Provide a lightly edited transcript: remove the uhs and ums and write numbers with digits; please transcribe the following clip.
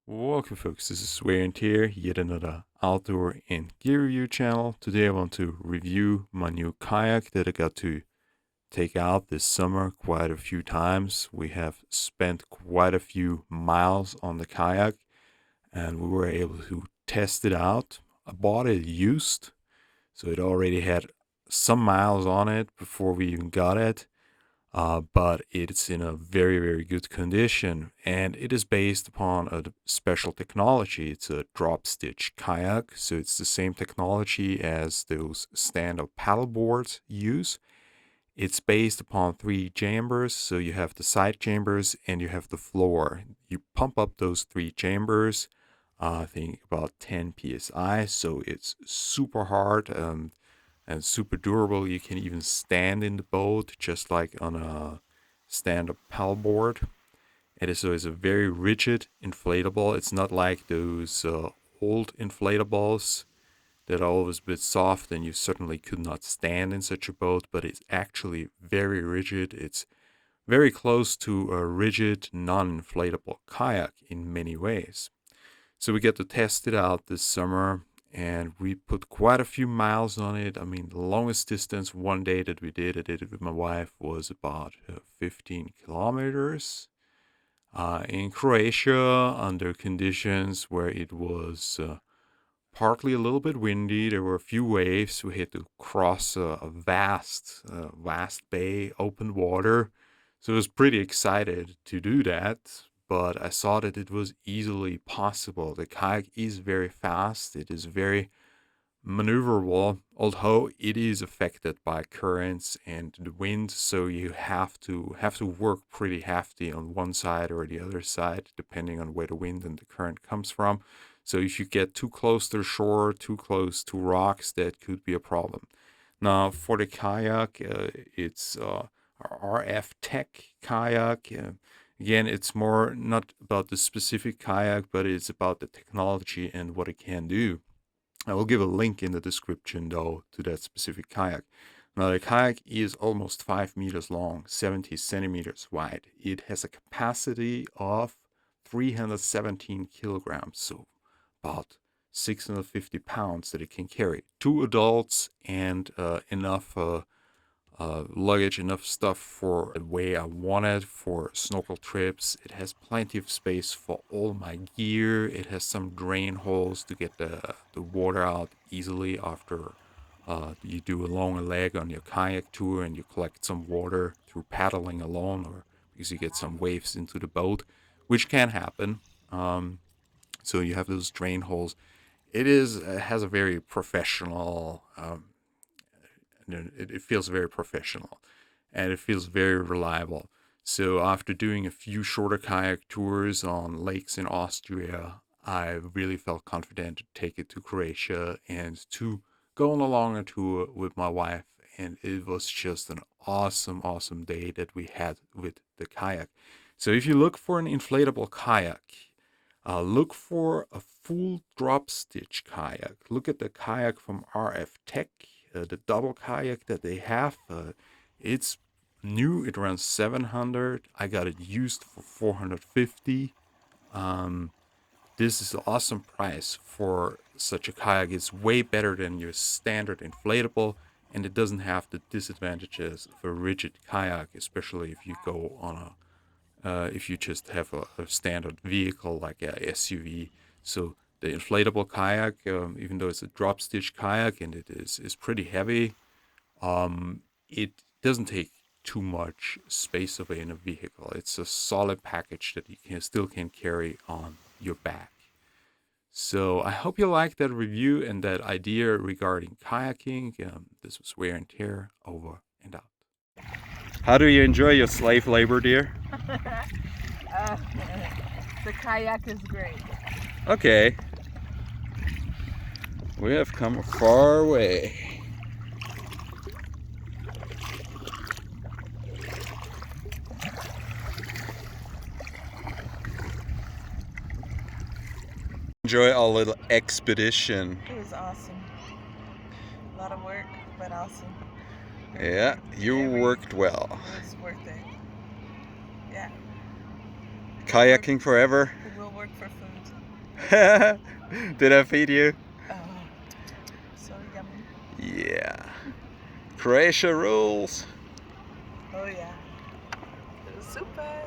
Welcome folks, this is Wear and Tear, yet another outdoor and gear review channel. Today I want to review my new kayak that I got to take out this summer quite a few times. We have spent quite a few miles on the kayak and we were able to test it out. I bought it used, so it already had some miles on it before we even got it. But it's in a very, very good condition, and it is based upon a special technology. It's a drop stitch kayak, so it's the same technology as those stand-up paddle boards use. It's based upon three chambers, so you have the side chambers and you have the floor. You pump up those three chambers, I think about 10 psi, so it's super hard. And super durable. You can even stand in the boat just like on a stand-up paddleboard. So it's a very rigid inflatable. It's not like those old inflatables that are always a bit soft and you certainly could not stand in such a boat, but it's actually very rigid. It's very close to a rigid non-inflatable kayak in many ways. So we get to test it out this summer and we put quite a few miles on it. I mean, the longest distance one day that I did it with my wife, was about 15 kilometers in Croatia under conditions where it was partly a little bit windy. There were a few waves. We had to cross a vast bay, open water. So I was pretty excited to do that, but I saw that it was easily possible. The kayak is very fast. It is very maneuverable, although it is affected by currents and the wind. So you have to work pretty hefty on one side or the other side, depending on where the wind and the current comes from. So if you get too close to the shore, too close to rocks, that could be a problem. Now for the kayak, it's RFTEC kayak. Again, it's more not about the specific kayak, but it's about the technology and what it can do. I will give a link in the description though to that specific kayak. Now the kayak is almost 5 meters long, 70 centimeters wide. It has a capacity of 317 kilograms, so about 650 pounds that it can carry. Two adults and enough luggage, enough stuff for the way I want it for snorkel trips. It has plenty of space for all my gear. It has some drain holes to get the water out easily after you do a longer leg on your kayak tour and you collect some water through paddling alone or because you get some waves into the boat, which can happen. Um, so you have those drain holes. It has a very professional it feels very professional and it feels very reliable. So after doing a few shorter kayak tours on lakes in Austria, I really felt confident to take it to Croatia and to go on a longer tour with my wife. And it was just an awesome, awesome day that we had with the kayak. So if you look for an inflatable kayak, look for a full drop stitch kayak. Look at the kayak from RFTEC, the double kayak that they have. It's new. It runs 700. I got it used for 450. Um, this is an awesome price for such a kayak. It's way better than your standard inflatable, and it doesn't have the disadvantages of a rigid kayak, especially if you go on a if you just have a standard vehicle like a SUV. So the inflatable kayak, even though it's a drop stitch kayak and is pretty heavy, it doesn't take too much space away in a vehicle. It's a solid package that you can carry on your back. So I hope you liked that review and that idea regarding kayaking. This was Wear and Tear, over and out. How do you enjoy your slave labor, dear? uh, the kayak is great. Okay, we have come a far way. Enjoy our little expedition. It was awesome. A lot of work, but awesome. Yeah, you worked well. It was worth it. Yeah. Kayaking forever. Who will work for food. Did I feed you? Oh, so yummy. Yeah. Croatia rules. Oh yeah. Super.